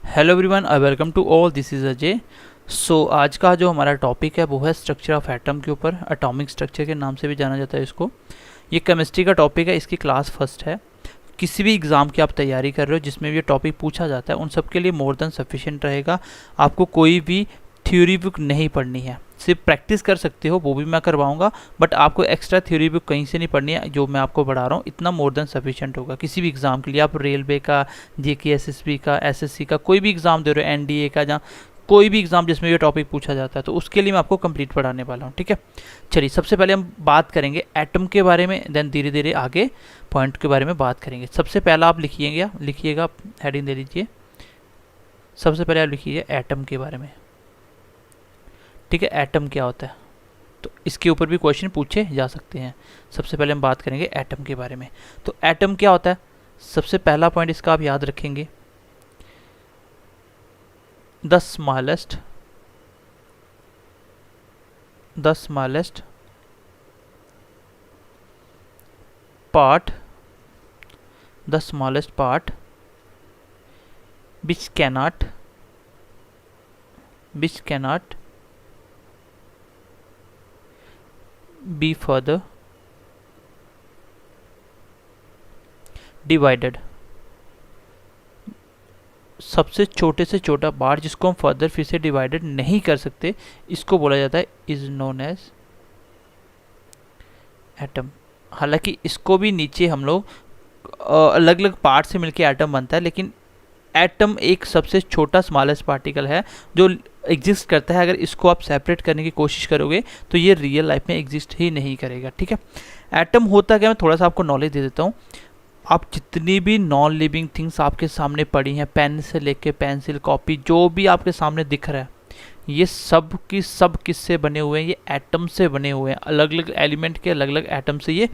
Hello everyone, I welcome to all, this is Ajay. So आज का जो हमारा टॉपिक है वो है स्ट्रक्चर ऑफ एटम के ऊपर। एटॉमिक स्ट्रक्चर के नाम से भी जाना जाता है इसको। ये केमिस्ट्री का टॉपिक है, इसकी क्लास फर्स्ट है। किसी भी एग्ज़ाम की आप तैयारी कर रहे हो जिसमें भी ये टॉपिक पूछा जाता है, उन सब के लिए मोर देन सफिशिएंट रहेगा। आपको कोई भी थ्योरी बुक नहीं पढ़नी है, सिर्फ प्रैक्टिस कर सकते हो, वो भी मैं करवाऊंगा। बट आपको एक्स्ट्रा थ्योरी बुक कहीं से नहीं पढ़नी है, जो मैं आपको पढ़ा रहा हूँ इतना मोर देन सफिशिएंट होगा किसी भी एग्ज़ाम के लिए। आप रेलवे का, जेके एसएसबी का, एसएससी का, कोई भी एग्ज़ाम दे रहे हो, एनडीए का, जहाँ कोई भी एग्ज़ाम जिसमें ये टॉपिक पूछा जाता है, तो उसके लिए मैं आपको कंप्लीट पढ़ाने वाला हूँ। ठीक है, चलिए सबसे पहले हम बात करेंगे एटम के बारे में, देन धीरे धीरे आगे पॉइंट के बारे में बात करेंगे। सबसे पहला आप लिखिएगा, हेडिंग दे लीजिए। सबसे पहले आप लिखिए एटम के बारे में। ठीक है, एटम क्या होता है, तो इसके ऊपर भी क्वेश्चन पूछे जा सकते हैं। सबसे पहले हम बात करेंगे एटम के बारे में। तो एटम क्या होता है, सबसे पहला पॉइंट इसका आप याद रखेंगे, the smallest part the smallest part which cannot be further divided। सबसे छोटे से छोटा पार्ट जिसको हम फर्दर फिर से डिवाइडेड नहीं कर सकते, इसको बोला जाता है इज नोन एज एटम। हालांकि इसको भी नीचे हम लोग अलग अलग पार्ट से मिलके एटम बनता है, लेकिन एटम एक सबसे छोटा स्मॉलेस्ट पार्टिकल है जो एग्जिस्ट करता है। अगर इसको आप सेपरेट करने की कोशिश करोगे तो ये रियल लाइफ में एग्जिस्ट ही नहीं करेगा। ठीक है, एटम होता क्या, मैं थोड़ा सा आपको नॉलेज दे देता हूँ। आप जितनी भी नॉन लिविंग थिंग्स आपके सामने पड़ी हैं, पेन से लेके पेंसिल, कॉपी, जो भी आपके सामने दिख रहा है, ये सब की सब किससे बने हुए हैं, ये एटम से बने हुए हैं। अलग अलग एलिमेंट के अलग अलग एटम से ये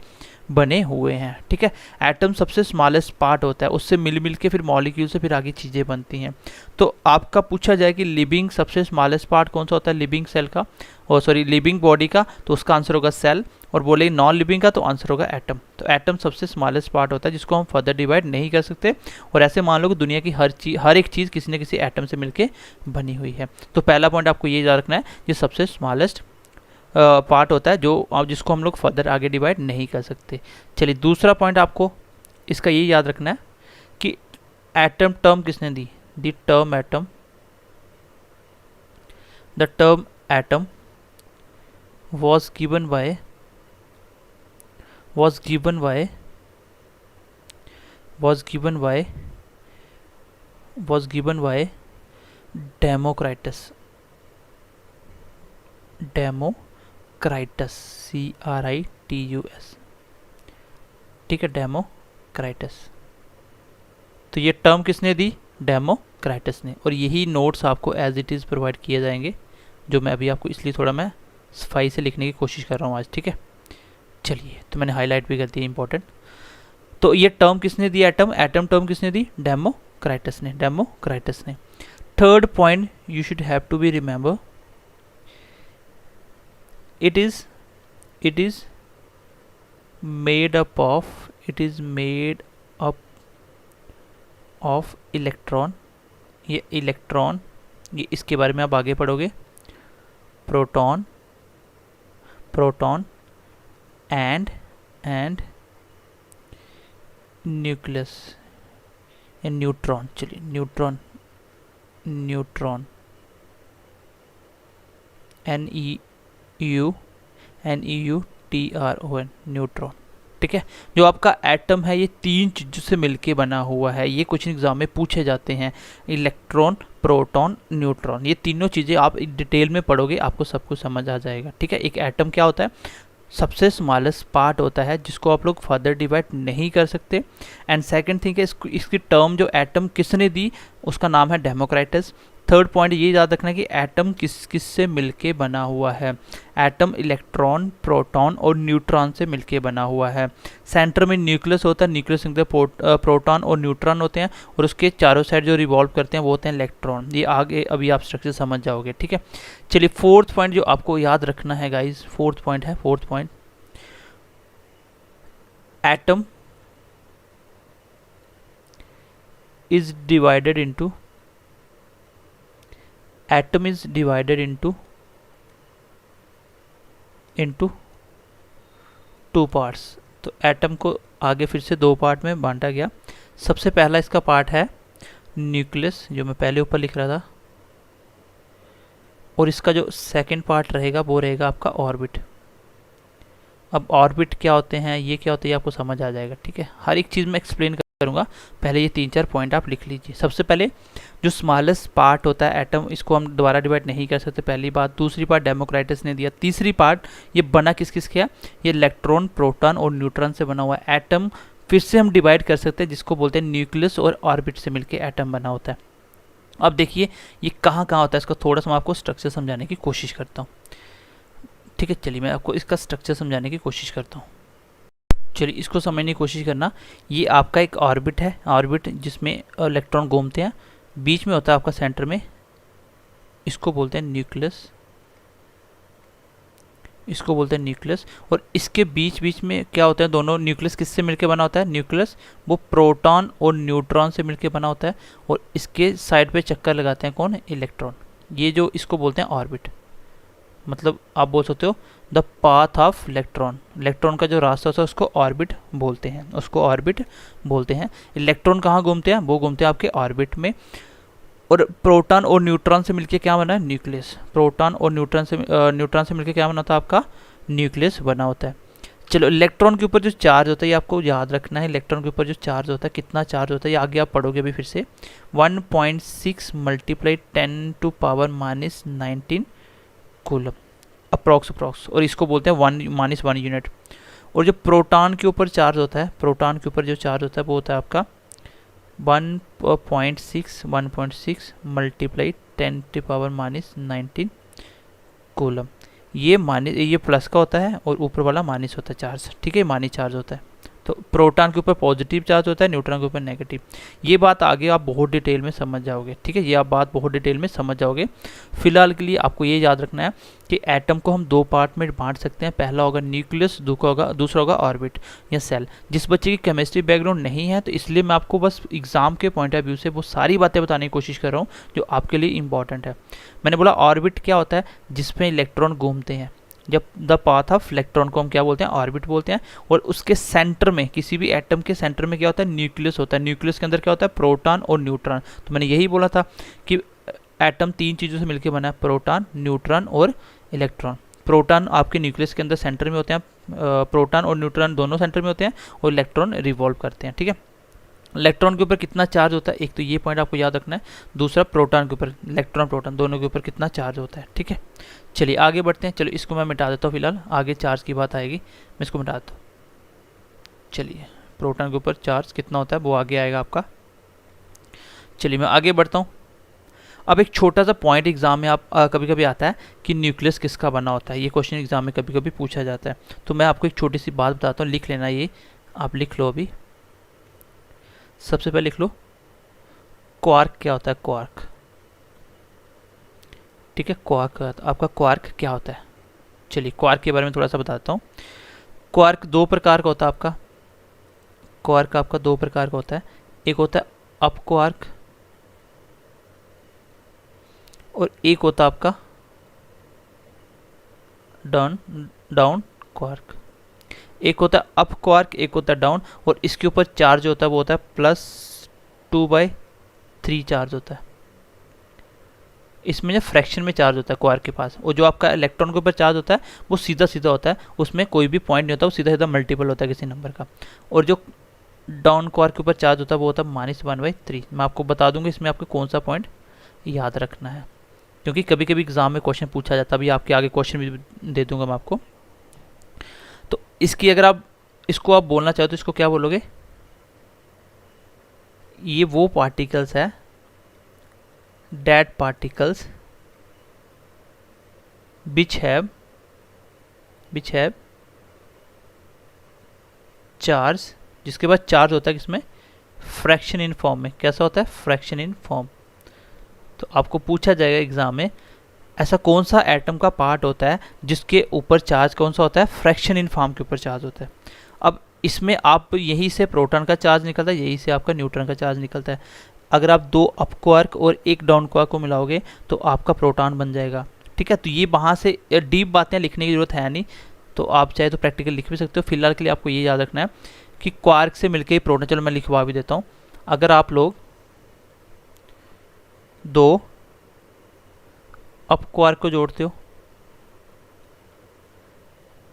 बने हुए हैं। ठीक है, एटम सबसे स्मॉलेस्ट पार्ट होता है, उससे मिल के फिर मॉलिक्यूल से फिर आगे चीज़ें बनती हैं। तो आपका पूछा जाए कि लिविंग सबसे स्मॉलेस्ट पार्ट कौन सा होता है, लिविंग सेल का, और सॉरी लिविंग बॉडी का, तो उसका आंसर होगा सेल। और बोले नॉन लिविंग का, तो आंसर होगा एटम। तो एटम सबसे स्मॉलेस्ट पार्ट होता है जिसको हम फर्दर डिवाइड नहीं कर सकते। और ऐसे मान लो कि दुनिया की हर एक चीज़ किसी न किसी एटम से मिलके बनी हुई है। तो पहला पॉइंट आपको ये याद रखना है, ये सबसे स्मॉलेस्ट पार्ट होता है जो जिसको हम लोग फर्दर आगे डिवाइड नहीं कर सकते। चलिए दूसरा पॉइंट आपको इसका ये याद रखना है कि एटम टर्म किसने दी, the term atom was given by Democritus, CRITUS। ठीक है, डेमोक्राइटस। तो ये टर्म किसने दी, डेमोक्राइटस ने। और यही नोट्स आपको एज इट इज़ प्रोवाइड किए जाएंगे, जो मैं अभी आपको इसलिए थोड़ा मैं सफाई से लिखने की कोशिश कर रहा हूँ आज। ठीक है, चलिए तो मैंने हाईलाइट भी कर दी इंपॉर्टेंट। तो ये टर्म किसने दी, एटम टर्म किसने दी, डेमोक्राइटस ने। Third point you should have to be remember, it is made up of electron. ये इलेक्ट्रॉन, ये इसके बारे में आप आगे पढ़ोगे, प्रोटॉन एंड न्यूक्लियस या न्यूट्रॉन। चलिए न्यूट्रॉन NEUTRON, न्यूट्रॉन। ठीक है, जो आपका एटम है ये तीन चीज़ों से मिलके बना हुआ है। ये कुछ एग्जाम में पूछे जाते हैं, इलेक्ट्रॉन, प्रोटॉन, न्यूट्रॉन। ये तीनों चीज़ें आप डिटेल में पढ़ोगे, आपको सब कुछ समझ आ जाएगा। ठीक है, एक एटम क्या होता है, सबसे स्मॉलेस्ट पार्ट होता है जिसको आप लोग फर्दर डिवाइड नहीं कर सकते। एंड सेकंड थिंग है, इसकी टर्म जो एटम किसने दी, उसका नाम है डेमोक्राइटस। थर्ड पॉइंट ये याद रखना कि एटम किस से मिलके बना हुआ है, एटम इलेक्ट्रॉन, प्रोटॉन और न्यूट्रॉन से मिलके बना हुआ है। सेंटर में न्यूक्लियस होता है, न्यूक्लियस के अंदर प्रोटॉन और न्यूट्रॉन होते हैं, और उसके चारों साइड जो रिवॉल्व करते हैं वो होते हैं इलेक्ट्रॉन। ये आगे अभी आप स्ट्रक्चर समझ जाओगे। ठीक है, चलिए फोर्थ पॉइंट जो आपको याद रखना है guys, fourth point, atom is divided into atom is divided into two parts. तो एटम को आगे फिर से दो पार्ट में बांटा गया। सबसे पहला इसका पार्ट है न्यूक्लियस, जो मैं पहले ऊपर लिख रहा था, और इसका जो सेकंड पार्ट रहेगा वो रहेगा आपका ऑर्बिट। अब ऑर्बिट क्या होते हैं, ये क्या होते हैं, आपको समझ आ जाएगा, ठीक है। हर एक चीज़ मैं एक्सप्लेन करूँगा, पहले ये 3-4 पॉइंट आप लिख लीजिए। सबसे पहले जो स्मॉलेस्ट पार्ट होता है एटम, इसको हम दोबारा डिवाइड नहीं कर सकते, पहली बात। दूसरी बात डेमोक्राइटस ने दिया। तीसरी पार्ट, ये बना किस किस के है, ये इलेक्ट्रॉन, प्रोटॉन और न्यूट्रॉन से बना हुआ है। एटम फिर से हम डिवाइड कर सकते हैं, जिसको बोलते हैं न्यूक्लियस और ऑर्बिट से मिलकर एटम बना होता है। अब देखिए ये कहाँ कहाँ होता है, इसको थोड़ा सा मैं आपको स्ट्रक्चर समझाने की कोशिश करता हूँ, ठीक है। चलिए मैं आपको इसका स्ट्रक्चर समझाने की कोशिश करता हूँ। चलिए इसको समझने की कोशिश करना। ये आपका एक ऑर्बिट है, ऑर्बिट जिसमें इलेक्ट्रॉन घूमते हैं, बीच में होता है आपका सेंटर में, इसको बोलते हैं न्यूक्लियस, इसको बोलते हैं न्यूक्लियस। और इसके बीच बीच में क्या होता है, दोनों न्यूक्लियस किससे मिलकर बना होता है, न्यूक्लियस वो प्रोटॉन और न्यूट्रॉन से मिलकर बना होता है, और इसके साइड पे चक्कर लगाते हैं कौन, इलेक्ट्रॉन। ये जो इसको बोलते हैं ऑर्बिट, मतलब आप बोल सकते हो the path of electron. Electron का जो रास्ता होता है उसको ऑर्बिट बोलते हैं, उसको ऑर्बिट बोलते हैं। इलेक्ट्रॉन कहाँ घूमते हैं, वो घूमते हैं आपके ऑर्बिट में। और प्रोटॉन और न्यूट्रॉन से मिलकर क्या बना है, न्यूक्लियस। प्रोटॉन और न्यूट्रॉन से मिलकर क्या बना होता है, आपका न्यूक्लियस बना होता है। चलो इलेक्ट्रॉन के ऊपर जो चार्ज होता है ये आपको याद रखना है। इलेक्ट्रॉन के ऊपर जो चार्ज होता है, कितना चार्ज होता है, ये आगे आप पढ़ोगे अभी फिर से। 1.6 × 10⁻⁻19 कूलम अप्रॉक्स, और इसको बोलते हैं 1 यूनिट। और जो प्रोटॉन के ऊपर चार्ज होता है, प्रोटॉन के ऊपर जो चार्ज होता है वो होता है आपका 1.6 × 10⁻⁻19 कूलम। ये प्लस का होता है और ऊपर वाला माइनस होता है चार्ज, ठीक है, माइनस चार्ज होता है। तो प्रोटॉन के ऊपर पॉजिटिव चार्ज होता है, न्यूट्रॉन के ऊपर नेगेटिव। ये बात आगे आप बहुत डिटेल में समझ जाओगे, ठीक है, ये आप बात बहुत डिटेल में समझ जाओगे। फिलहाल के लिए आपको ये याद रखना है कि एटम को हम दो पार्ट में बांट सकते हैं, पहला होगा न्यूक्लियस, दूसरा होगा ऑर्बिट या सेल। जिस बच्चे की केमिस्ट्री बैकग्राउंड नहीं है तो इसलिए मैं आपको बस एग्जाम के पॉइंट ऑफ व्यू से वो सारी बातें बताने की कोशिश कर रहा हूँ जो आपके लिए इंपॉर्टेंट है। मैंने बोला ऑर्बिट क्या होता है, जिसमें इलेक्ट्रॉन घूमते हैं। जब द पाथ ऑफ इलेक्ट्रॉन को हम क्या बोलते हैं, ऑर्बिट बोलते हैं। और उसके सेंटर में, किसी भी एटम के सेंटर में क्या होता है, न्यूक्लियस होता है। न्यूक्लियस के अंदर क्या होता है, प्रोटॉन और न्यूट्रॉन। तो मैंने यही बोला था कि एटम 3 चीज़ों से मिलकर बना है, प्रोटॉन, न्यूट्रॉन और इलेक्ट्रॉन। प्रोटॉन आपके न्यूक्लियस के अंदर सेंटर में होते हैं, प्रोटॉन और न्यूट्रॉन दोनों सेंटर में होते हैं, और इलेक्ट्रॉन रिवॉल्व करते हैं, ठीक है। इलेक्ट्रॉन के ऊपर कितना चार्ज होता है, एक तो ये पॉइंट आपको याद रखना है। दूसरा प्रोटॉन के ऊपर, इलेक्ट्रॉन प्रोटॉन दोनों के ऊपर कितना चार्ज होता है, ठीक है। चलिए आगे बढ़ते हैं। चलो इसको मैं मिटा देता हूँ, फिलहाल आगे चार्ज की बात आएगी, मैं इसको मिटा देता हूँ। चलिए प्रोटॉन के ऊपर चार्ज कितना होता है वो आगे आएगा आपका। चलिए मैं आगे बढ़ता हूँ। अब एक छोटा सा पॉइंट एग्जाम में आप कभी कभी आता है कि न्यूक्लियस किसका बना होता है, ये क्वेश्चन एग्जाम में कभी कभी पूछा जाता है। तो मैं आपको एक छोटी सी बात बताता हूँ, लिख लेना, ये आप लिख लो अभी। सबसे पहले लिख लो क्वार्क क्या होता है, क्वार्क, ठीक है। क्वार्क, आपका क्वार्क क्या होता है। चलिए क्वार्क के बारे में थोड़ा सा बताता हूँ। क्वार्क दो प्रकार का होता है आपका, क्वार्क आपका दो प्रकार का होता है। एक होता है अप क्वार्क और एक होता है आपका डाउन क्वार्क। एक होता है अप क्वार्क, एक होता है डाउन, और इसके ऊपर चार्ज होता है वो होता है +2/3 चार्ज होता है। इसमें जो फ्रैक्शन में चार्ज होता है क्वार्क के पास, और जो आपका इलेक्ट्रॉन के ऊपर चार्ज होता है वो सीधा सीधा होता है, उसमें कोई भी पॉइंट नहीं होता, वो सीधा सीधा मल्टीपल होता है किसी नंबर का। और जो डाउन क्वार्क के ऊपर चार्ज होता है वो होता है -1/3। मैं आपको बता दूंगा इसमें आपको कौन सा पॉइंट याद रखना है, क्योंकि कभी कभी एग्जाम में क्वेश्चन पूछा जाता है। अभी आपके आगे क्वेश्चन भी दे दूंगा मैं आपको। तो इसकी अगर आप इसको आप बोलना चाहो तो इसको क्या बोलोगे, ये वो पार्टिकल्स है, dead particles which have charge, जिसके बाद चार्ज होता है किसमें, फ्रैक्शन इन फॉर्म में। कैसा होता है, फ्रैक्शन इन फॉर्म। तो आपको पूछा जाएगा एग्जाम में ऐसा कौन सा एटम का पार्ट होता है जिसके ऊपर चार्ज कौन सा होता है, फ्रैक्शन इन फॉर्म के ऊपर चार्ज होता है। अब इसमें आप यहीं से प्रोटॉन का चार्ज निकलता है, यहीं से आपका न्यूट्रॉन का चार्ज निकलता है। अगर आप 2 अप क्वार्क और 1 डाउन क्वार्क को मिलाओगे तो आपका प्रोटॉन बन जाएगा। ठीक है, तो ये वहाँ से डीप बातें लिखने की जरूरत है नहीं, तो आप चाहे तो प्रैक्टिकल लिख भी सकते हो। फिलहाल के लिए आपको ये याद रखना है कि क्वार्क से मिलकर ही प्रोटॉन, चलो मैं लिखवा भी देता हूँ। अगर आप लोग 2 अप क्वार्क को जोड़ते हो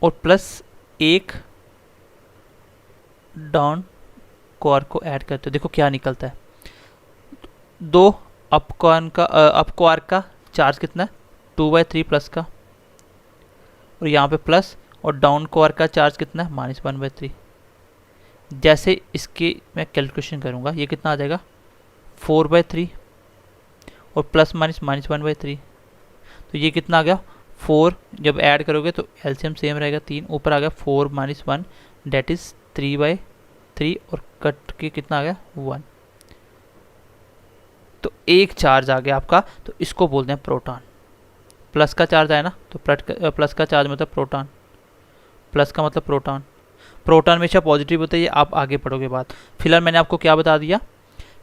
और प्लस 1 डाउन क्वार्क को ऐड करते हो, देखो क्या निकलता है। 2 अप क्वार्क का चार्ज कितना है, 2/3 प्लस का, और यहाँ पे प्लस, और डाउन क्वार्क का चार्ज कितना है, -1/3। जैसे इसकी मैं कैलकुलेशन करूँगा, ये कितना आ जाएगा, 4/3 और प्लस माइनस -1/3, तो ये कितना आ गया 4। जब ऐड करोगे तो एलसीएम सेम रहेगा, 3 ऊपर आ गया, 4 - 1 डेट इज़ 3/3, और कट के कितना आ गया 1। तो एक चार्ज आ गया आपका, तो इसको बोलते हैं प्रोटॉन। प्लस का चार्ज आया ना, तो प्लस का चार्ज मतलब प्रोटॉन, प्लस का मतलब प्रोटॉन। प्रोटॉन हमेशा पॉजिटिव होता है, ये आप आगे पढ़ोगे बात। फिलहाल मैंने आपको क्या बता दिया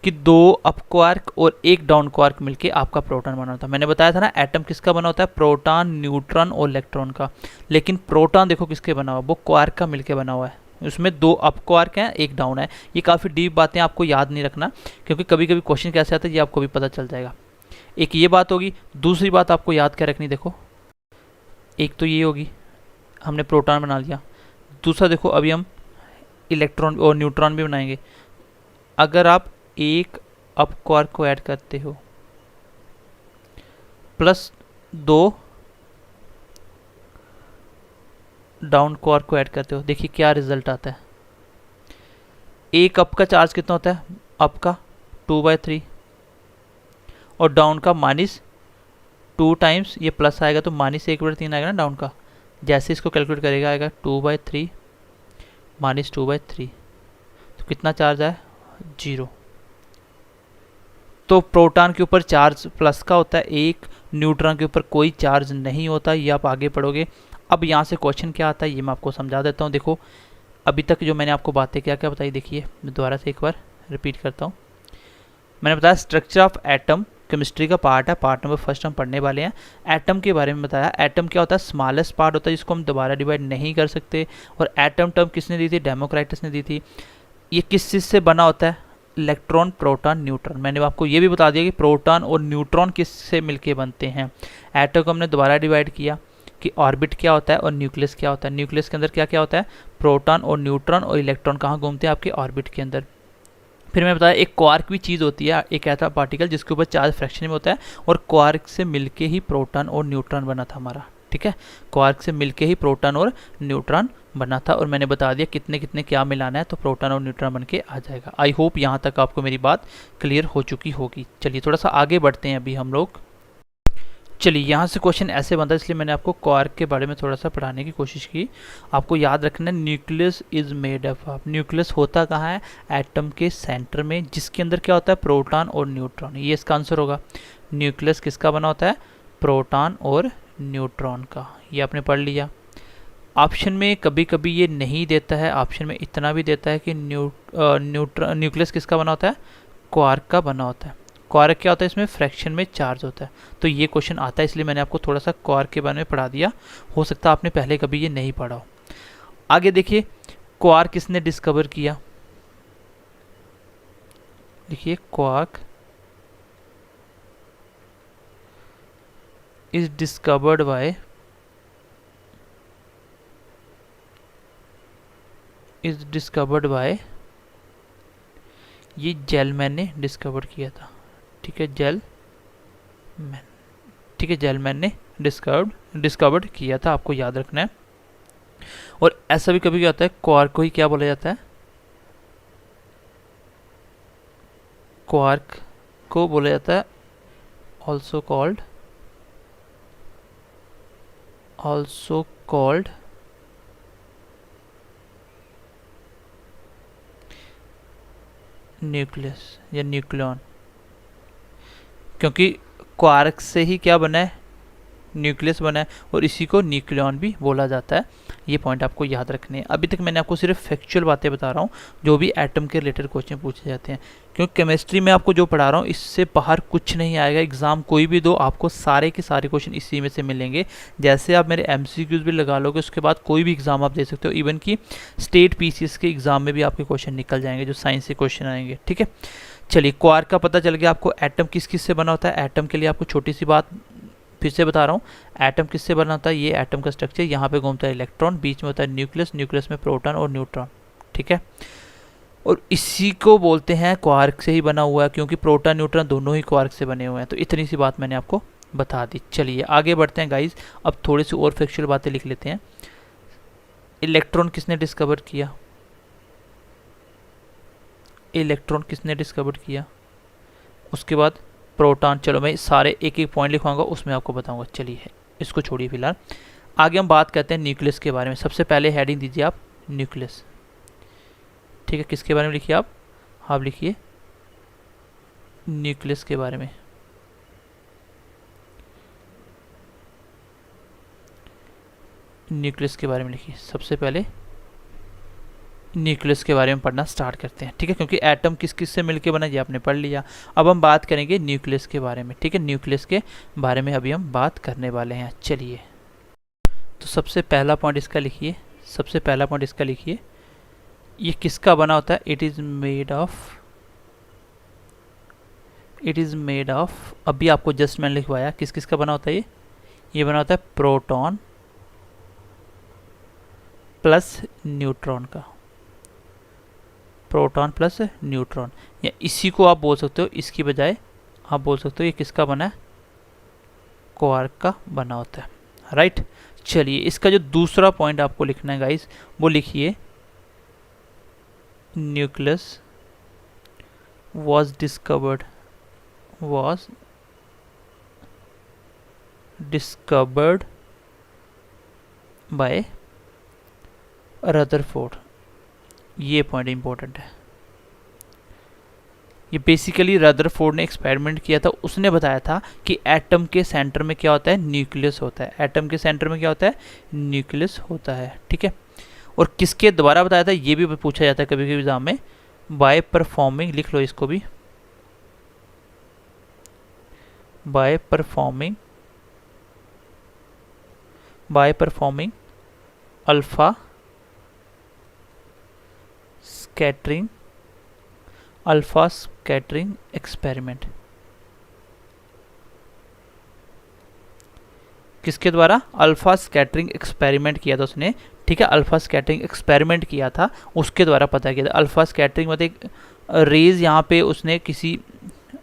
कि 2 अप क्वार्क और 1 डाउन क्वार्क मिलके आपका प्रोटॉन बना होता है। मैंने बताया था ना एटम किसका बना होता है, प्रोटॉन, न्यूट्रॉन और इलेक्ट्रॉन का। लेकिन प्रोटॉन देखो किसके बना हुआ, वो क्वार्क का मिलके बना हुआ है। उसमें 2 अप क्वार्क हैं, 1 डाउन है। ये काफ़ी डीप बातें आपको याद नहीं रखना, क्योंकि कभी कभी क्वेश्चन कैसे आता है ये आपको भी पता चल जाएगा। एक ये बात होगी। दूसरी बात आपको याद क्या रखनी, देखो एक तो ये होगी, हमने प्रोटॉन बना लिया। दूसरा देखो अभी हम इलेक्ट्रॉन और न्यूट्रॉन भी बनाएंगे। अगर आप 1 अप क्वार्क को ऐड करते हो प्लस 2 डाउन क्वार्क को ऐड करते हो, देखिए क्या रिजल्ट आता है। 1 अप का चार्ज कितना होता है, अप का 2/3 और डाउन का -2 टाइम्स ये प्लस आएगा तो -1/3 आएगा ना डाउन का। जैसे इसको कैलकुलेट करेगा आएगा 2/3 -2/3, तो कितना चार्ज आया, 0। तो प्रोटॉन के ऊपर चार्ज प्लस का होता है, एक न्यूट्रॉन के ऊपर कोई चार्ज नहीं होता, ये आप आगे पढ़ोगे। अब यहाँ से क्वेश्चन क्या आता है ये मैं आपको समझा देता हूँ। देखो अभी तक जो मैंने आपको बातें क्या क्या बताई, देखिए मैं दोबारा से एक बार रिपीट करता हूँ। मैंने बताया स्ट्रक्चर ऑफ एटम केमिस्ट्री का पार्ट है, पार्ट नंबर 1 हम पढ़ने वाले हैं। एटम के बारे में बताया, एटम क्या होता है, स्मॉलेस्ट पार्ट होता है जिसको हम दोबारा डिवाइड नहीं कर सकते। और एटम टर्म किसने दी थी, डेमोक्राइटस ने दी थी। ये किस चीज़ से बना होता है, इलेक्ट्रॉन, प्रोटॉन, न्यूट्रॉन। मैंने आपको ये भी बता दिया कि प्रोटॉन और न्यूट्रॉन किससे मिलके बनते हैं। एटम को हमने दोबारा डिवाइड किया कि ऑर्बिट क्या होता है और न्यूक्लियस क्या होता है। न्यूक्लियस के अंदर क्या क्या होता है, प्रोटॉन और न्यूट्रॉन, और इलेक्ट्रॉन कहाँ घूमते हैं, आपके ऑर्बिट के अंदर। फिर मैं बताया एक क्वार्क भी चीज़ होती है, एक ऐसा पार्टिकल जिसके ऊपर चार्ज फ्रैक्शन में होता है, और क्वार्क से मिलके ही प्रोटॉन और न्यूट्रॉन बना था हमारा। ठीक है, क्वार्क से मिलके ही प्रोटॉन और न्यूट्रॉन बना था, और मैंने बता दिया कितने कितने क्या मिलाना है तो प्रोटॉन और न्यूट्रॉन बन के आ जाएगा। आई होप यहाँ तक आपको मेरी बात क्लियर हो चुकी होगी। चलिए थोड़ा सा आगे बढ़ते हैं अभी हम लोग। चलिए यहाँ से क्वेश्चन ऐसे बनता है, इसलिए मैंने आपको क्वार्क के बारे में थोड़ा सा पढ़ाने की कोशिश की। आपको याद रखना है nucleus is made up of, nucleus होता कहाँ है, एटम के सेंटर में, जिसके अंदर क्या होता है, प्रोटॉन और न्यूट्रॉन। ये इसका आंसर होगा। न्यूक्लियस किसका बना होता है, प्रोटॉन और न्यूट्रॉन का। ये आपने पढ़ लिया। ऑप्शन में कभी कभी ये नहीं देता है, ऑप्शन में इतना भी देता है कि न्यूक्लियस किसका बना होता है, क्वार्क का बना होता है। क्वार्क क्या होता है, इसमें फ्रैक्शन में चार्ज होता है। तो ये क्वेश्चन आता है, इसलिए मैंने आपको थोड़ा सा क्वार्क के बारे में पढ़ा दिया। हो सकता है आपने पहले कभी ये नहीं पढ़ा हो। आगे देखिए क्वार्क किसने डिस्कवर किया, देखिए क्वार्क इज डिस्कवर्ड बाय ये जेलमैन ने डिस्कवर किया था। ठीक है, जेलमैन, ठीक है, जेलमैन ने डिस्कवर्ड किया था, आपको याद रखना है। और ऐसा भी कभी क्या होता है, क्वार्क को ही क्या बोला जाता है, क्वार्क को बोला जाता है ऑल्सो कॉल्ड न्यूक्लियस या न्यूक्लियन, क्योंकि क्वार्क से ही क्या बना है, न्यूक्लियस बना है, और इसी को न्यूक्लियन भी बोला जाता है। ये पॉइंट आपको याद रखने हैं। अभी तक मैंने आपको सिर्फ फैक्चुअल बातें बता रहा हूँ जो भी एटम के रिलेटेड क्वेश्चन पूछे जाते हैं, क्योंकि केमिस्ट्री में आपको जो पढ़ा रहा हूँ इससे बाहर कुछ नहीं आएगा। एग्जाम कोई भी दो, आपको सारे के सारे क्वेश्चन इसी में से मिलेंगे। जैसे आप मेरे MCQs भी लगा लोगे, उसके बाद कोई भी एग्जाम आप दे सकते हो। इवन कि स्टेट PCS के एग्जाम में भी आपके क्वेश्चन निकल जाएंगे, जो साइंस से क्वेश्चन आएंगे। ठीक है, चलिए क्वार्क का पता चल गया आपको। एटम किस किस से बना होता है? एटम के लिए आपको छोटी सी बात फिर से बता रहा हूँ, एटम किससे बना होता है? ये एटम का स्ट्रक्चर, यहाँ पे घूमता है इलेक्ट्रॉन, बीच में होता है न्यूक्लियस, न्यूक्लियस में प्रोटॉन और न्यूट्रॉन। ठीक है, और इसी को बोलते हैं क्वार्क से ही बना हुआ है, क्योंकि प्रोटॉन न्यूट्रॉन दोनों ही क्वार्क से बने हुए हैं। तो इतनी सी बात मैंने आपको बता दी। चलिए आगे बढ़ते हैं गाइज, अब थोड़ी सी और फैक्चुअल बातें लिख लेते हैं। इलेक्ट्रॉन किसने डिस्कवर किया? इलेक्ट्रॉन किसने डिस्कवर किया? उसके बाद प्रोटॉन। चलो मैं सारे एक एक पॉइंट लिखवाऊंगा, उसमें आपको बताऊंगा। चलिए इसको छोड़िए फिलहाल, आगे हम बात करते हैं न्यूक्लियस के बारे में। सबसे पहले हेडिंग दीजिए आप न्यूक्लियस। ठीक है, किसके बारे में लिखिए आप लिखिए न्यूक्लियस के बारे में। न्यूक्लियस के बारे में लिखिए। सबसे पहले न्यूक्लियस के बारे में पढ़ना स्टार्ट करते हैं। ठीक है, क्योंकि एटम किस किस से मिलकर बना ये आपने पढ़ लिया। अब हम बात करेंगे न्यूक्लियस के बारे में। ठीक है, न्यूक्लियस के बारे में अभी हम बात करने वाले हैं। चलिए, तो सबसे पहला पॉइंट इसका लिखिए। सबसे पहला पॉइंट इसका लिखिए, ये किसका बना होता है? इट इज़ मेड ऑफ, अभी आपको जस्ट मैंने लिखवाया किस किस का बना होता है। ये बना होता है प्रोटॉन प्लस न्यूट्रॉन का। प्रोटॉन प्लस न्यूट्रॉन, या इसी को आप बोल सकते हो, इसकी बजाय आप बोल सकते हो ये किसका बना है? क्वार्क का बना होता है। राइट, चलिए इसका जो दूसरा पॉइंट आपको लिखना है गाइस, वो लिखिए nucleus was discovered by Rutherford. ये पॉइंट इंपॉर्टेंट है। ये बेसिकली रदरफोर्ड ने एक्सपेरिमेंट किया था। उसने बताया था कि एटम के सेंटर में क्या होता है? न्यूक्लियस होता है। एटम के सेंटर में क्या होता है? न्यूक्लियस होता है। ठीक है, और किसके द्वारा बताया था ये भी पूछा जाता है कभी कभी एग्जाम में। बाय परफॉर्मिंग, लिख लो इसको भी, by performing alpha scattering experiment. किसके द्वारा? अल्फा स्कैटरिंग एक्सपेरिमेंट किया था उसने। ठीक है, अल्फा स्कैटरिंग एक्सपेरिमेंट किया था, उसके द्वारा पता किया था। अल्फा स्कैटरिंग मतलब एक रेज, यहाँ पे उसने किसी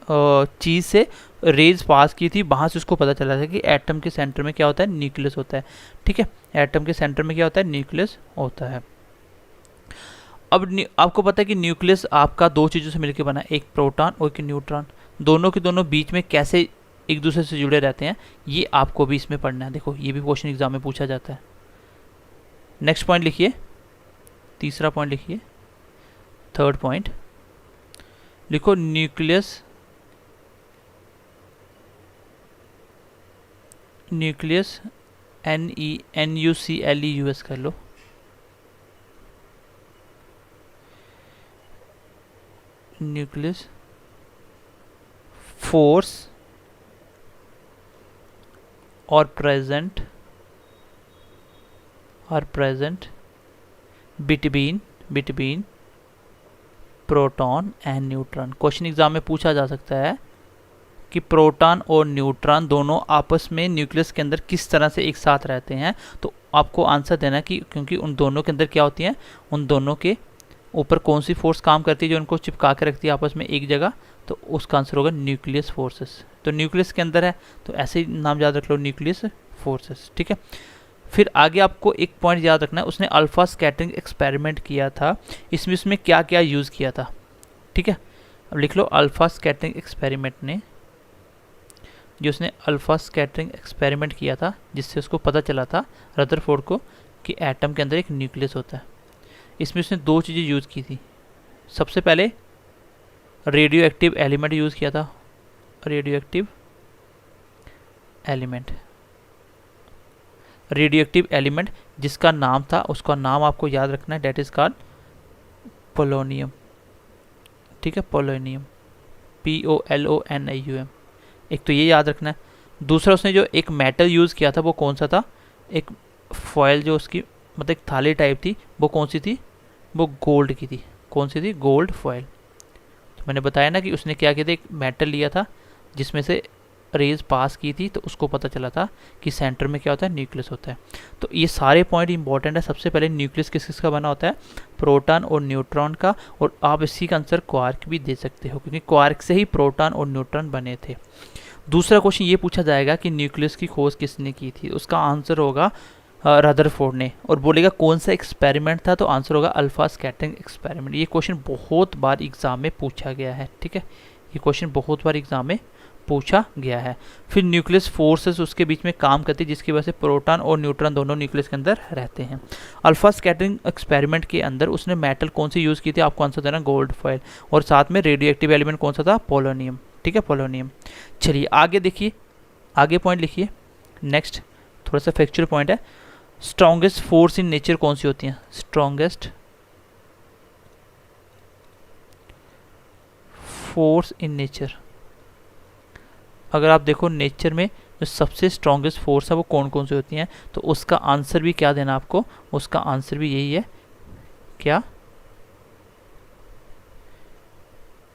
चीज़ से रेज पास की थी, वहाँ से उसको पता चला था कि एटम के सेंटर में क्या होता है? न्यूक्लियस होता है। ठीक है, एटम के सेंटर में क्या होता है? न्यूक्लियस होता है। अब आपको पता है कि न्यूक्लियस आपका दो चीज़ों से मिलकर बना है, एक प्रोटॉन और एक न्यूट्रॉन। दोनों के दोनों बीच में कैसे एक दूसरे से जुड़े रहते हैं, ये आपको भी इसमें पढ़ना है। देखो ये भी क्वेश्चन एग्जाम में पूछा जाता है। नेक्स्ट पॉइंट लिखिए, तीसरा पॉइंट लिखिए, थर्ड पॉइंट लिखो न्यूक्लियस NUCLEUS कर लो। न्यूक्लियस फोर्स और present between proton and neutron. Question exam में पूछा जा सकता है कि प्रोटॉन और न्यूट्रॉन दोनों आपस में न्यूक्लियस के अंदर किस तरह से एक साथ रहते हैं। तो आपको आंसर देना कि क्योंकि उन दोनों के अंदर क्या होती है, उन दोनों के ऊपर कौन सी फोर्स काम करती है जो उनको चिपका के रखती है आपस में एक जगह। तो उसका आंसर होगा न्यूक्लियस फोर्सेस। तो न्यूक्लियस के अंदर है, तो ऐसे ही नाम याद रख लो, न्यूक्लियस फोर्सेस। ठीक है, फिर आगे आपको एक पॉइंट याद रखना है, उसने अल्फा स्कैटरिंग एक्सपेरिमेंट किया था। इसमें क्या क्या यूज़ किया था। ठीक है, अब लिख लो अल्फा स्कैटरिंग एक्सपेरिमेंट ने, जो उसने अल्फा स्कैटरिंग एक्सपेरिमेंट किया था, जिससे उसको पता चला था रदरफोर्ड को कि एटम के अंदर एक न्यूक्लियस होता है। इसमें उसने दो चीज़ें यूज़ की थी। सबसे पहले रेडियो एक्टिव एलिमेंट यूज़ किया था, radio active element. Radio active element जिसका नाम था, उसका नाम आपको याद रखना है, डेट इज कॉल्ड पोलोनियम। ठीक है, पोलोनियम, POLONIUM। एक तो ये याद रखना है। दूसरा उसने जो एक मेटल यूज़ किया था वो कौन सा था, एक फॉयल जो उसकी मतलब एक थाली टाइप थी, वो कौन सी थी, वो गोल्ड की थी। कौन सी थी, गोल्ड फॉयल। तो मैंने बताया ना कि उसने क्या किया था, एक मेटल लिया था जिसमें से रेज पास की थी, तो उसको पता चला था कि सेंटर में क्या होता है, न्यूक्लियस होता है। तो ये सारे पॉइंट इंपॉर्टेंट है। सबसे पहले न्यूक्लियस किस किस का बना होता है, प्रोटॉन और न्यूट्रॉन का। और आप इसी का आंसर क्वार्क भी दे सकते हो, क्योंकि क्वार्क से ही प्रोटॉन और न्यूट्रॉन बने थे। दूसरा क्वेश्चन ये पूछा जाएगा कि न्यूक्लियस की खोज किसने की थी, उसका आंसर होगा रदरफोर्ड ने। और बोलेगा कौन सा एक्सपेरिमेंट था, तो आंसर होगा अल्फा स्कैटरिंग एक्सपेरिमेंट। ये क्वेश्चन बहुत बार एग्जाम में पूछा गया है। ठीक है, ये क्वेश्चन बहुत बार एग्जाम में पूछा गया है। फिर न्यूक्लियस फोर्सेस उसके बीच में काम करती है, जिसकी वजह से प्रोटॉन और न्यूट्रॉन दोनों न्यूक्लियस के अंदर रहते हैं। अल्फा स्कैटरिंग एक्सपेरिमेंट के अंदर उसने मेटल कौन सी यूज़ की थी, आपको आंसर देना गोल्ड फॉयल। और साथ में रेडियो एक्टिव एलिमेंट कौन सा था, पोलोनियम। ठीक है, पोलोनियम। चलिए आगे देखिए, आगे पॉइंट लिखिए। नेक्स्ट थोड़ा सा फैक्चुअल पॉइंट है। स्ट्रॉन्गेस्ट फोर्स इन नेचर कौन सी होती है, स्ट्रॉन्गेस्ट फोर्स इन नेचर। अगर आप देखो नेचर में जो सबसे स्ट्रॉन्गेस्ट फोर्स है वो कौन कौन सी होती हैं, तो उसका आंसर भी क्या देना आपको, उसका आंसर भी यही है, क्या,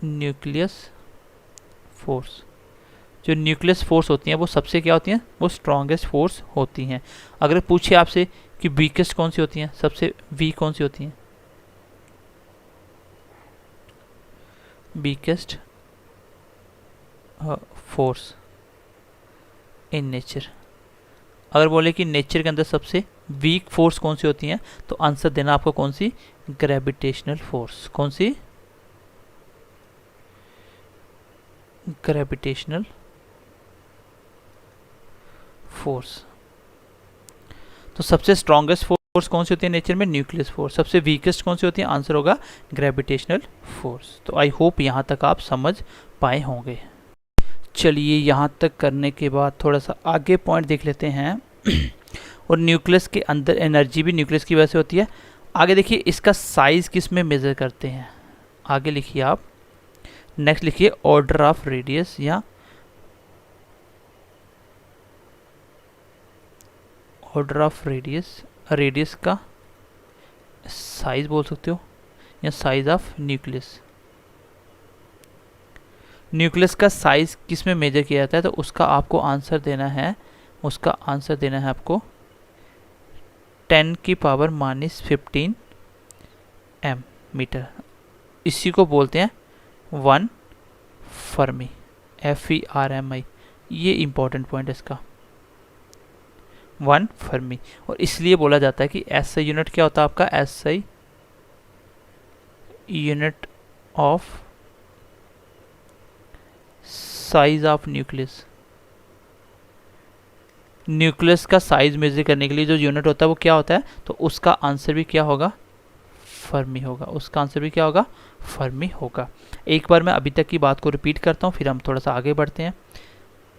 न्यूक्लियस फोर्स। जो न्यूक्लियस फोर्स होती हैं वो सबसे क्या होती हैं, वो स्ट्रॉन्गेस्ट फोर्स होती हैं। अगर पूछे आपसे कि वीकेस्ट कौन सी होती हैं, सबसे वीक कौन सी होती हैं, वीकेस्ट फोर्स इन नेचर। अगर बोले कि नेचर के अंदर सबसे वीक फोर्स कौन सी होती हैं, तो आंसर देना आपको कौन सी, ग्रेविटेशनल फोर्स। कौन सी, ग्रेविटेशनल फोर्स। तो सबसे स्ट्रॉन्गेस्ट फोर्स कौन सी होती है नेचर में, न्यूक्लियस फोर्स। सबसे वीकेस्ट कौन सी होती है, आंसर होगा ग्रेविटेशनल फोर्स। तो आई होप यहाँ तक आप समझ पाए होंगे। चलिए यहाँ तक करने के बाद थोड़ा सा आगे पॉइंट देख लेते हैं। और न्यूक्लियस के अंदर एनर्जी भी न्यूक्लियस की वजह से होती है। आगे देखिए इसका साइज किस में मेजर करते हैं, आगे लिखिए आप। नेक्स्ट लिखिए ऑर्डर ऑफ रेडियस, या ऑर्डर ऑफ रेडियस, रेडियस का साइज बोल सकते हो, या साइज ऑफ न्यूक्लियस। न्यूक्लियस का साइज किस में मेजर किया जाता है, तो उसका आपको आंसर देना है, उसका आंसर देना है आपको 10 की पावर -15 m मीटर। इसी को बोलते हैं 1 फर्मी, FERMI। ये इंपॉर्टेंट पॉइंट है इसका, 1 फर्मी। और इसलिए बोला जाता है कि SI यूनिट क्या होता है आपका, SI unit of size of nucleus. Nucleus का साइज मेजर करने के लिए जो यूनिट होता है वो क्या होता है, तो उसका आंसर भी क्या होगा, फर्मी होगा। उसका आंसर भी क्या होगा, फर्मी होगा। एक बार मैं अभी तक की बात को रिपीट करता हूँ, फिर हम थोड़ा सा आगे बढ़ते हैं।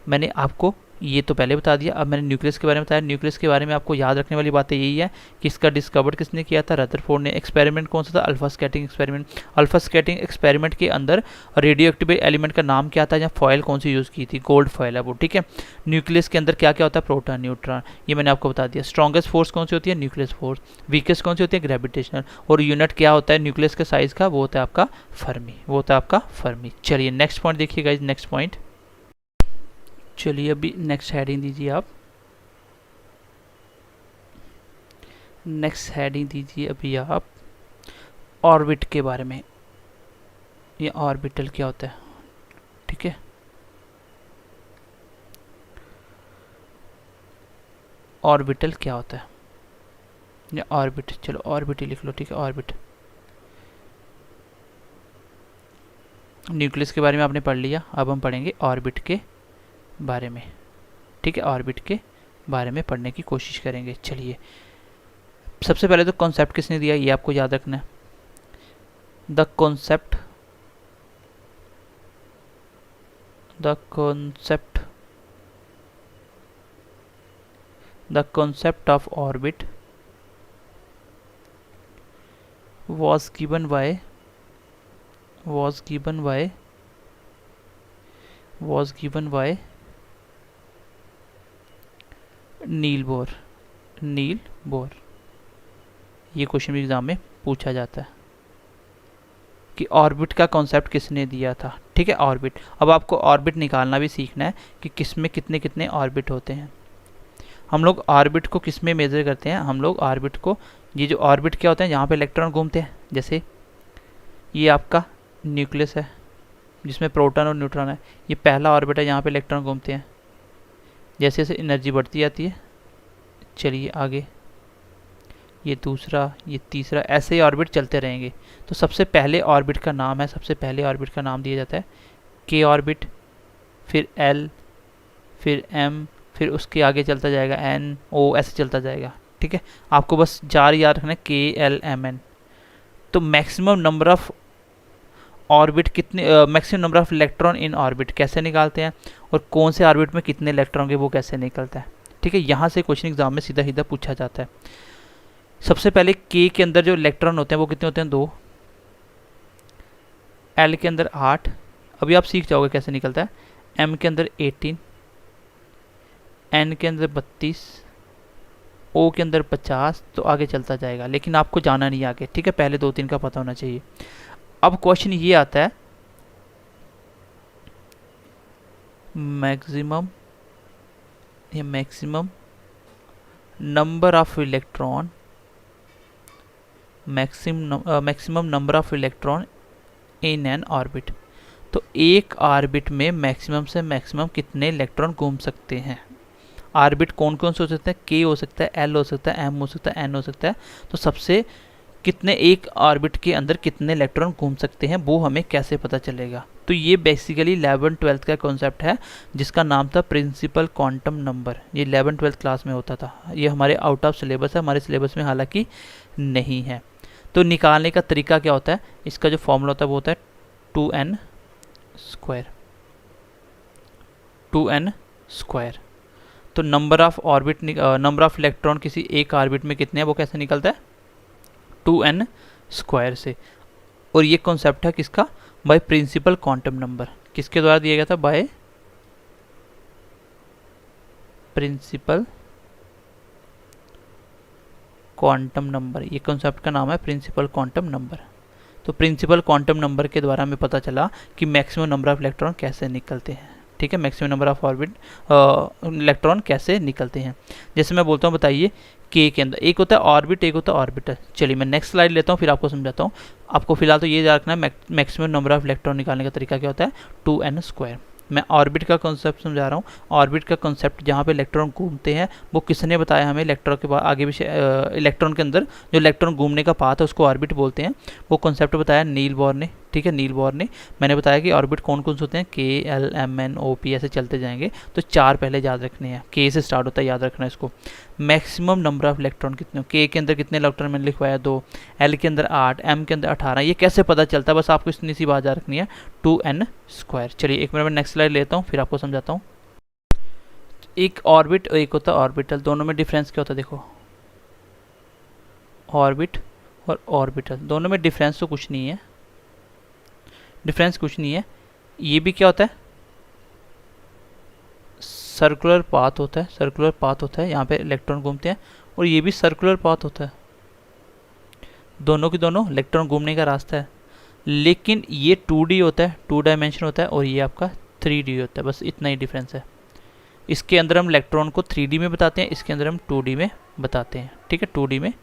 मैंने आपको ये तो पहले बता दिया, अब मैंने न्यूक्लियस के बारे में बताया। न्यूक्लियस के बारे में आपको याद रखने वाली बातें यही है कि इसका डिस्कवर किसने किया था, रदरफोर्ड ने। एक्सपेरिमेंट कौन सा था, alpha scattering experiment. Alpha scattering experiment के अंदर रेडियो एक्टिव एलिमेंट का नाम क्या था, या फॉयल कौन सी यूज़ की थी, गोल्ड फॉयल है वो। ठीक है, न्यूक्लियस के अंदर क्या क्या होता है, प्रोटॉन न्यूट्रॉन, ये मैंने आपको बता दिया। स्ट्रॉन्गेस्ट फोर्स कौन सी होती है, न्यूक्लियस फोर्स। वीकेस्ट कौन सी होती है, ग्रेविटेशनल। और यूनिट क्या होता है न्यूक्लियस के साइज का, वो होता है आपका फर्मी, वो होता है आपका फर्मी। चलिए नेक्स्ट पॉइंट देखिएगा, नेक्स्ट पॉइंट। चलिए अभी नेक्स्ट हेडिंग दीजिए आप, नेक्स्ट हेडिंग दीजिए अभी आप ऑर्बिट के बारे में। ये ऑर्बिटल क्या होता है, ठीक है, ऑर्बिटल क्या होता है, या ऑर्बिट, चलो ऑर्बिट ही लिख लो। ठीक है, ऑर्बिट। न्यूक्लियस के बारे में आपने पढ़ लिया, अब हम पढ़ेंगे ऑर्बिट के बारे में। ठीक है, ऑर्बिट के बारे में पढ़ने की कोशिश करेंगे। चलिए सबसे पहले तो कॉन्सेप्ट किसने दिया ये आपको याद रखना है। The concept the concept of orbit was given by Niels Bohr. ये क्वेश्चन भी एग्जाम में पूछा जाता है कि ऑर्बिट का कॉन्सेप्ट किसने दिया था। ठीक है, ऑर्बिट। अब आपको ऑर्बिट निकालना भी सीखना है कि किसमें कितने कितने ऑर्बिट होते हैं। हम लोग ऑर्बिट को किस में मेजर करते हैं, हम लोग ऑर्बिट को, ये जो ऑर्बिट क्या होते हैं, जहाँ पे इलेक्ट्रॉन घूमते हैं, जैसे ये आपका न्यूक्लियस है जिसमें प्रोटॉन और न्यूट्रॉन है, ये पहला ऑर्बिट है जहाँ पे इलेक्ट्रॉन घूमते हैं। जैसे जैसे एनर्जी बढ़ती जाती है, चलिए आगे, ये दूसरा, ये तीसरा, ऐसे ही ऑर्बिट चलते रहेंगे। तो सबसे पहले ऑर्बिट का नाम है, सबसे पहले ऑर्बिट का नाम दिया जाता है के ऑर्बिट, फिर एल, फिर एम, फिर उसके आगे चलता जाएगा एन, ओ, ऐसे चलता जाएगा। ठीक है, आपको बस 4 याद रखना है, के एल एम एन। तो मैक्सिमम नंबर ऑफ ऑर्बिट कितने, maximum number of electron in orbit कैसे निकालते हैं, और कौन से ऑर्बिट में कितने इलेक्ट्रॉन होंगे वो कैसे निकलता है। ठीक है, यहाँ से क्वेश्चन एग्जाम में सीधा सीधा पूछा जाता है। सबसे पहले के अंदर जो इलेक्ट्रॉन होते हैं वो कितने होते हैं, 2। एल के अंदर 8, अभी आप सीख जाओगे कैसे निकलता है। एम के अंदर 18, एन के अंदर 32, ओ के अंदर 50, तो आगे चलता जाएगा, लेकिन आपको जाना नहीं आगे। ठीक है, पहले 2-3 का पता होना चाहिए। अब क्वेश्चन ये आता है, maximum number of electron, maximum number of electron in an orbit. तो एक ऑर्बिट में मैक्सिमम से मैक्सिमम कितने इलेक्ट्रॉन घूम सकते हैं। ऑर्बिट कौन कौन से हो सकते हैं, के हो सकता है, एल हो सकता है, एम हो सकता है, एन हो सकता है। तो सबसे कितने, एक ऑर्बिट के अंदर कितने इलेक्ट्रॉन घूम सकते हैं वो हमें कैसे पता चलेगा। तो ये बेसिकली 11th-12th का कॉन्सेप्ट है जिसका नाम था प्रिंसिपल क्वांटम नंबर। ये 11th-12th क्लास में होता था, ये हमारे आउट ऑफ सिलेबस है, हमारे सिलेबस में हालांकि नहीं है। तो निकालने का तरीका क्या होता है, इसका जो फॉर्मूला होता है वो होता है 2n स्क्वायर। तो number of orbit, number of electron किसी एक ऑर्बिट में कितने हैं वो कैसे निकलता है, 2n स्क्वायर से। और ये कॉन्सेप्ट है किसका, बाय प्रिंसिपल क्वांटम नंबर। किसके द्वारा दिया गया था, बाय प्रिंसिपल क्वांटम नंबर। ये कॉन्सेप्ट का नाम है प्रिंसिपल क्वांटम नंबर। तो प्रिंसिपल क्वांटम नंबर के द्वारा हमें पता चला कि मैक्सिमम नंबर ऑफ इलेक्ट्रॉन कैसे निकलते हैं। ठीक है, maximum number of orbit electron कैसे निकलते हैं। जैसे मैं बोलता हूँ, बताइए के अंदर एक होता है ऑर्बिट, एक होता है ऑर्बिटर। चलिए मैं नेक्स्ट स्लाइड लेता हूँ, फिर आपको समझाता हूँ। आपको फिलहाल तो ये याद रखना है, मैक्सिमम नंबर ऑफ इलेक्ट्रॉन निकालने का तरीका क्या होता है, 2n स्क्वायर। मैं ऑर्बिट का कॉन्सेप्ट समझा रहा हूँ। ऑर्बिट का कॉन्सेप्ट जहाँ पे इलेक्ट्रॉन घूमते हैं, वो किसने बताया हमें, इलेक्ट्रॉन के बाद आगे भी इलेक्ट्रॉन के अंदर जो इलेक्ट्रॉन घूमने का पाथ है उसको ऑर्बिट बोलते हैं। वो कॉन्सेप्ट बताया नील बोर ने। ठीक है, नील बोर ने। मैंने बताया कि ऑर्बिट कौन कौन से होते हैं, K L M N O P, ऐसे चलते जाएंगे। तो 4 पहले याद रखने हैं, के से स्टार्ट होता है, याद रखना है इसको। मैक्सिमम नंबर ऑफ इलेक्ट्रॉन कितने, के अंदर कितने इलेक्ट्रॉन मैंने लिखवाया, 2, एल के अंदर 8, एम के अंदर 18। ये कैसे पता चलता है, बस आपको इतनी सी बात याद रखनी है, 2n स्क्वायर। चलिए एक मिनट में नेक्स्ट स्लाइड लेता हूँ, फिर आपको समझाता हूँ। एक ऑर्बिट और एक होता है ऑर्बिटल, दोनों में डिफरेंस क्या होता है, देखो ऑर्बिट और ऑर्बिटल, दोनों में डिफरेंस तो कुछ नहीं है, ये भी क्या होता है, सर्कुलर पाथ होता है, यहाँ पे इलेक्ट्रॉन घूमते हैं, और ये भी सर्कुलर पाथ होता है। दोनों के दोनों इलेक्ट्रॉन घूमने का रास्ता है, लेकिन ये 2D होता है, 2 डायमेंशन होता है, और ये आपका 3D होता है। बस इतना ही डिफरेंस है। इसके अंदर हम इलेक्ट्रॉन को 3D में बताते हैं, इसके अंदर हम 2D में बताते हैं। ठीक है, 2D में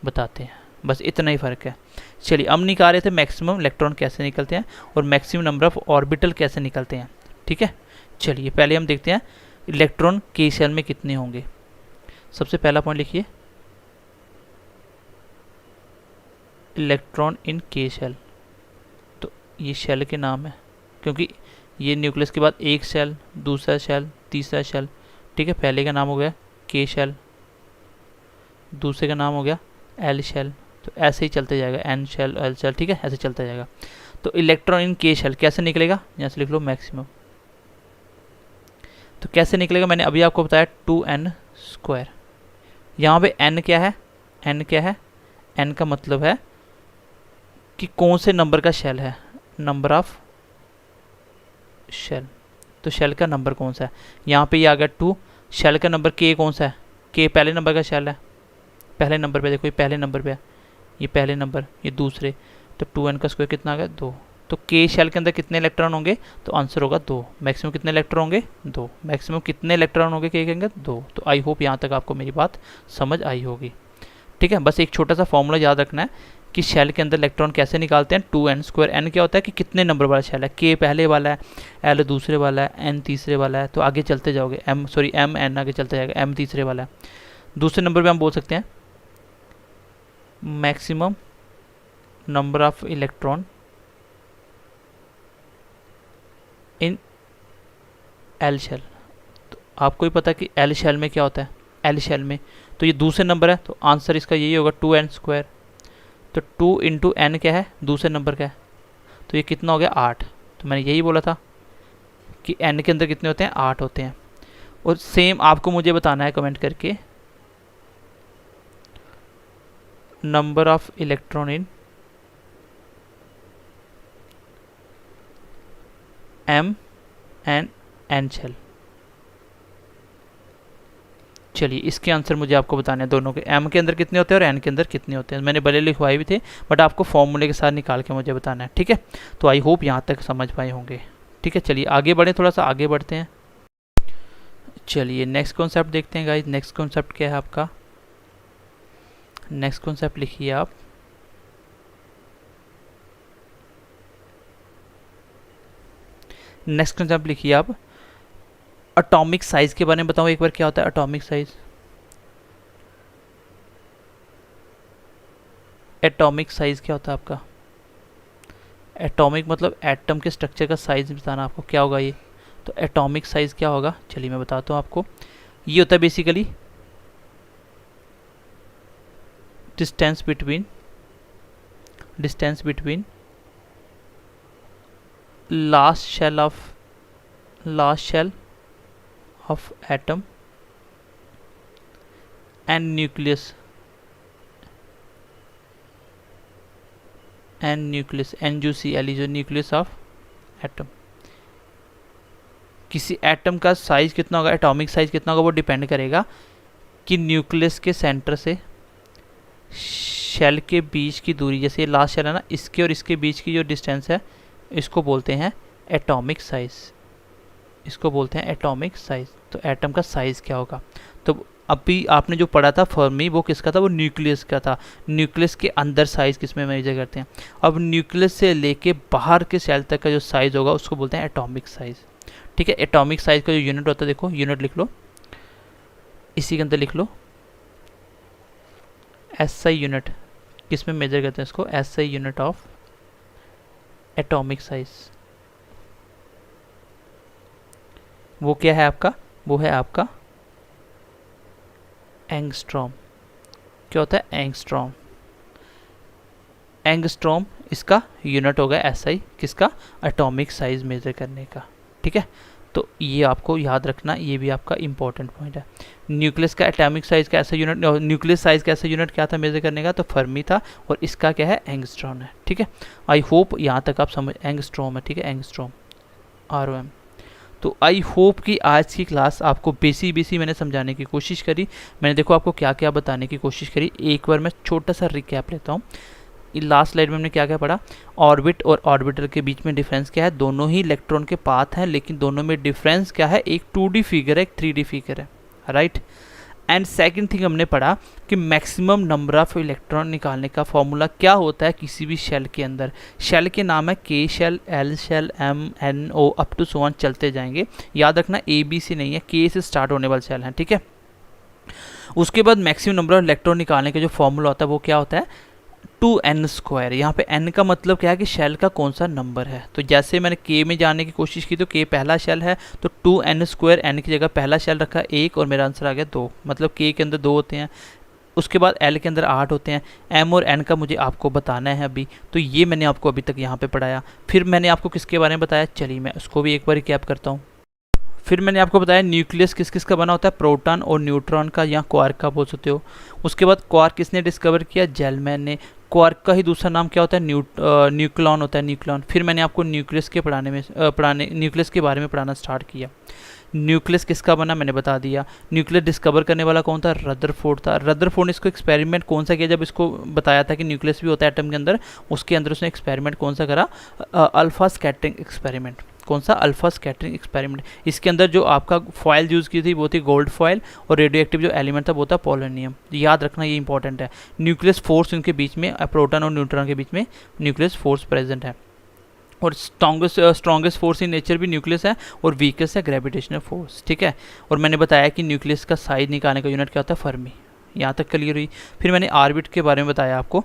बताते हैं, बस इतना ही फ़र्क है। चलिए अब निकाल रहे थे मैक्सिमम इलेक्ट्रॉन कैसे निकलते हैं और मैक्सिमम नंबर ऑफ ऑर्बिटल कैसे निकलते हैं। ठीक है, चलिए पहले हम देखते हैं इलेक्ट्रॉन के शेल में कितने होंगे। सबसे पहला पॉइंट लिखिए, इलेक्ट्रॉन इन के शेल। तो ये शेल के नाम है, क्योंकि ये न्यूक्लियस के बाद एक शेल, दूसरा शेल, तीसरा शेल। ठीक है, पहले का नाम हो गया के शेल, दूसरे का नाम हो गया एल शेल। तो ऐसे ही चलते जाएगा, एन शेल, एल शेल। ठीक है, ऐसे चलता जाएगा। तो इलेक्ट्रॉन इन के शेल कैसे निकलेगा, यहाँ से लिख लो मैक्सिमम। तो कैसे निकलेगा, मैंने अभी आपको बताया 2n स्क्वायर। यहाँ पे n क्या है, n क्या है, n का मतलब है कि कौन से नंबर का शेल है, नंबर ऑफ शेल। तो शेल का नंबर कौन सा है, यहाँ पे ये आ गया 2। शेल का नंबर k कौन सा है, k पहले नंबर का शेल है, पहले नंबर पे देखो, ये पहले नंबर पे है, ये पहले नंबर, ये दूसरे, तो 2n का स्क्वायर कितना आ गया 2। तो k शेल के अंदर कितने इलेक्ट्रॉन होंगे, तो आंसर होगा 2। मैक्सिमम कितने इलेक्ट्रॉन होंगे 2, मैक्सिमम कितने इलेक्ट्रॉन होंगे k के अंदर 2। तो आई होप यहाँ तक आपको मेरी बात समझ आई होगी। ठीक है, बस एक छोटा सा फॉर्मूला याद रखना है कि शेल के अंदर इलेक्ट्रॉन कैसे निकालते हैं, 2n स्क्वायर। n क्या होता है कि कितने नंबर वाला शेल है, k पहले वाला है, l दूसरे वाला है, n तीसरे वाला है, तो आगे चलते जाओगे, m n आगे चलते जाएगा, m तीसरे वाला है। दूसरे नंबर पे हम बोल सकते हैं maximum number of electron in L shell. तो आपको ही पता है कि एल शेल में क्या होता है, एल शेल में तो ये दूसरे नंबर है, तो आंसर इसका यही होगा 2n स्क्वायर। तो 2 इंटू एन क्या है, दूसरे नंबर का है, तो ये कितना हो गया 8। तो मैंने यही बोला था कि n के अंदर कितने होते हैं, 8 होते हैं। और सेम आपको मुझे बताना है कमेंट करके, number of electron in m and n shell. चलिए इसके आंसर मुझे आपको बताने हैं दोनों के, m के अंदर कितने होते हैं और n के अंदर कितने होते हैं। मैंने भले लिखवाए भी थे बट आपको फॉर्मूले के साथ निकाल के मुझे बताना है। ठीक है, तो आई होप यहाँ तक समझ पाए होंगे। ठीक है, चलिए आगे बढ़े, थोड़ा सा आगे बढ़ते हैं। चलिए नेक्स्ट कॉन्सेप्ट देखते हैं गाइस। नेक्स्ट कॉन्सेप्ट क्या है आपका, नेक्स्ट कॉन्सेप्ट लिखिए आप, नेक्स्ट कॉन्सेप्ट लिखिए आप, एटॉमिक साइज के बारे में बताऊँ एक बार, क्या होता है एटॉमिक साइज। एटॉमिक साइज क्या होता है आपका, एटॉमिक मतलब एटम के स्ट्रक्चर का साइज बताना आपको, क्या होगा ये। तो एटॉमिक साइज क्या होगा, चलिए मैं बताता हूँ आपको। ये होता है basically distance between last shell of atom and nucleus NuCl जो न्यूक्लियस ऑफ एटम। किसी एटम का साइज कितना होगा, एटॉमिक साइज कितना होगा, वो डिपेंड करेगा कि न्यूक्लियस के सेंटर से शेल के बीच की दूरी, जैसे ये लास्ट शेल है ना, इसके और इसके बीच की जो डिस्टेंस है, इसको बोलते हैं एटॉमिक साइज, इसको बोलते हैं एटॉमिक साइज। तो एटम का साइज क्या होगा, तो अभी आपने जो पढ़ा था फर्मी, वो किसका था, वो न्यूक्लियस का था। न्यूक्लियस के अंदर साइज किस में मेजर करते हैं, अब न्यूक्लियस से लेके बाहर के सेल तक का जो साइज होगा उसको बोलते हैं एटॉमिक साइज। ठीक है, एटॉमिक साइज का जो यूनिट होता है, देखो यूनिट लिख लो, इसी के अंदर लिख लो SI यूनिट, किस में मेजर करते हैं इसको, SI unit of atomic size. वो क्या है आपका, वो है आपका एंगस्ट्रॉम। क्या होता है एंगस्ट्रॉम, एंगस्ट्रॉम इसका यूनिट होगा SI, किसका, एटॉमिक साइज मेजर करने का। ठीक है, तो ये आपको याद रखना, ये भी आपका इंपॉर्टेंट पॉइंट है। न्यूक्लियस का एटॉमिक साइज का ऐसा यूनिट, न्यूक्लियस साइज का ऐसा यूनिट क्या था मेजर करने का, तो फर्मी था, और इसका क्या है एंगस्ट्रॉम है। ठीक है, आई होप यहाँ तक आप समझ, एंगस्ट्रॉम है। ठीक है, एंगस्ट्रॉम ROM। तो आई होप कि आज की क्लास आपको बेसी मैंने समझाने की कोशिश करी। मैंने देखो आपको क्या क्या बताने की कोशिश करी, एक बार मैं छोटा सा रिकैप लेता हूँ। लास्ट स्लाइड में हमने क्या क्या पढ़ा, ऑर्बिट और ऑर्बिटल के बीच में डिफरेंस क्या है, दोनों ही इलेक्ट्रॉन के पाथ हैं, लेकिन दोनों में डिफरेंस क्या है, एक 2D फिगर है, एक 3D फिगर है, राइट। एंड सेकंड थिंग हमने पढ़ा कि मैक्सिमम नंबर ऑफ इलेक्ट्रॉन निकालने का फॉर्मूला क्या होता है किसी भी शेल के अंदर। शेल के नाम है K shell, L shell, M, N, O up to so on चलते जाएंगे। याद रखना ABC नहीं है, K से स्टार्ट होने वाले शेल हैं। ठीक है, उसके बाद मैक्सिमम नंबर ऑफ इलेक्ट्रॉन निकालने का जो फॉर्मूला होता है वो क्या होता है 2n स्क्वायर। यहाँ पे n का मतलब क्या है कि शेल का कौन सा नंबर है। तो जैसे मैंने k में जाने की कोशिश की तो k पहला शेल है, तो 2n स्क्वायर, n की जगह पहला शेल रखा 1 और मेरा आंसर आ गया 2, मतलब k के अंदर 2 होते हैं। उसके बाद l के अंदर 8 होते हैं। m और n का मुझे आपको बताना है अभी, तो ये मैंने आपको अभी तक यहाँ पे पढ़ाया। फिर मैंने आपको किसके बारे में बताया, चलिए मैं उसको भी एक बार रिकैप करता हूँ। फिर मैंने आपको बताया न्यूक्लियस किस किस का बना होता है, प्रोटॉन और न्यूट्रॉन का या क्वार्क का बोल सकते हो। उसके बाद क्वार्क किसने डिस्कवर किया, जेलमैन ने। क्वार्क का ही दूसरा नाम क्या होता है, न्यूक्लॉन होता है, न्यूक्लॉन। फिर मैंने आपको न्यूक्लियस के न्यूक्लियस के बारे में पढ़ाना स्टार्ट किया। न्यूक्लियस किसका बना मैंने बता दिया। न्यूक्लियस डिस्कवर करने वाला कौन था, रदरफोर्ड था। रदरफोर्ड ने इसको एक्सपेरिमेंट कौन सा किया, जब इसको बताया था कि न्यूक्लियस भी होता है एटम के अंदर, उसके अंदर उसने एक्सपेरिमेंट कौन सा करा, अल्फा स्कैटरिंग एक्सपेरिमेंट। कौन सा, अल्फा स्कैटरिंग एक्सपेरिमेंट। इसके अंदर जो आपका फॉयल यूज़ की थी वो थी गोल्ड फॉयल, और रेडियो एक्टिव जो एलिमेंट था वो था पोलोनियम। याद रखना, ये इंपॉर्टेंट है। न्यूक्लियस फोर्स उनके बीच में, प्रोटॉन और न्यूट्रॉन के बीच में न्यूक्लियस फोर्स प्रेजेंट है। और स्ट्रॉन्गेस्ट फोर्स इन नेचर भी न्यूक्लियस है, और वीकेस्ट है ग्रेविटेशनल फोर्स, ठीक है। और मैंने बताया कि न्यूक्लियस का साइज निकालने का यूनिट क्या होता है, फर्मी। यहाँ तक क्लियर हुई। फिर मैंने ऑर्बिट के बारे में बताया आपको,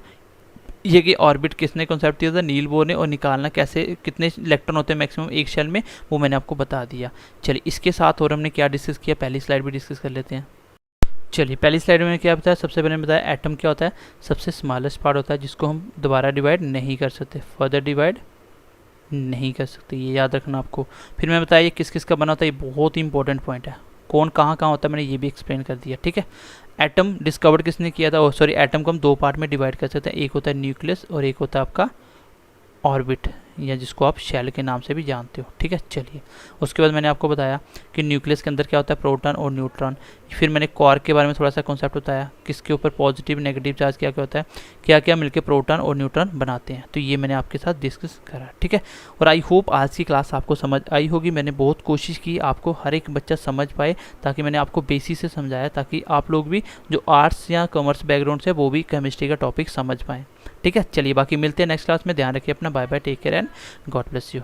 ये कि ऑर्बिट किसने कॉन्सेप्ट दिया था, नील बोर ने, और निकालना कैसे, कितने इलेक्ट्रॉन होते हैं मैक्सिमम एक शेल में, वो मैंने आपको बता दिया। चलिए इसके साथ और हमने क्या डिस्कस किया, पहली स्लाइड भी डिस्कस कर लेते हैं। चलिए पहली स्लाइड में क्या बताया, सबसे पहले बताया एटम क्या होता है, सबसे स्मॉलेस्ट पार्ट होता है जिसको हम दोबारा डिवाइड नहीं कर सकते, फर्दर डिवाइड नहीं कर सकते, ये याद रखना आपको। फिर मैं बताया ये किस किस का बना होता है, ये बहुत ही इंपॉर्टेंट पॉइंट है। कौन कहाँ कहाँ होता है मैंने ये भी एक्सप्लेन कर दिया, ठीक है। एटम डिस्कवर्ड किसने किया था, सॉरी एटम को हम दो पार्ट में डिवाइड कर सकते हैं, एक होता है न्यूक्लियस और एक होता है आपका ऑर्बिट, या जिसको आप शेल के नाम से भी जानते हो, ठीक है। चलिए उसके बाद मैंने आपको बताया कि न्यूक्लियस के अंदर क्या होता है, प्रोटॉन और न्यूट्रॉन। फिर मैंने क्वार्क के बारे में थोड़ा सा कॉन्सेप्ट बताया, किसके ऊपर पॉजिटिव नेगेटिव चार्ज क्या क्या होता है, क्या क्या मिलकर प्रोटॉन और न्यूट्रॉन बनाते हैं। तो ये मैंने आपके साथ डिस्कस करा, ठीक है। और आई होप आज की क्लास आपको समझ आई होगी। मैंने बहुत कोशिश की आपको हर एक बच्चा समझ पाए, ताकि मैंने आपको बेसिक से समझाया, ताकि आप लोग भी जो आर्ट्स या कॉमर्स बैकग्राउंड से वो भी केमिस्ट्री का टॉपिक समझ पाएँ, ठीक है। चलिए बाकी मिलते हैं नेक्स्ट क्लास में, ध्यान रखिए अपना, bye bye, take care and God bless you.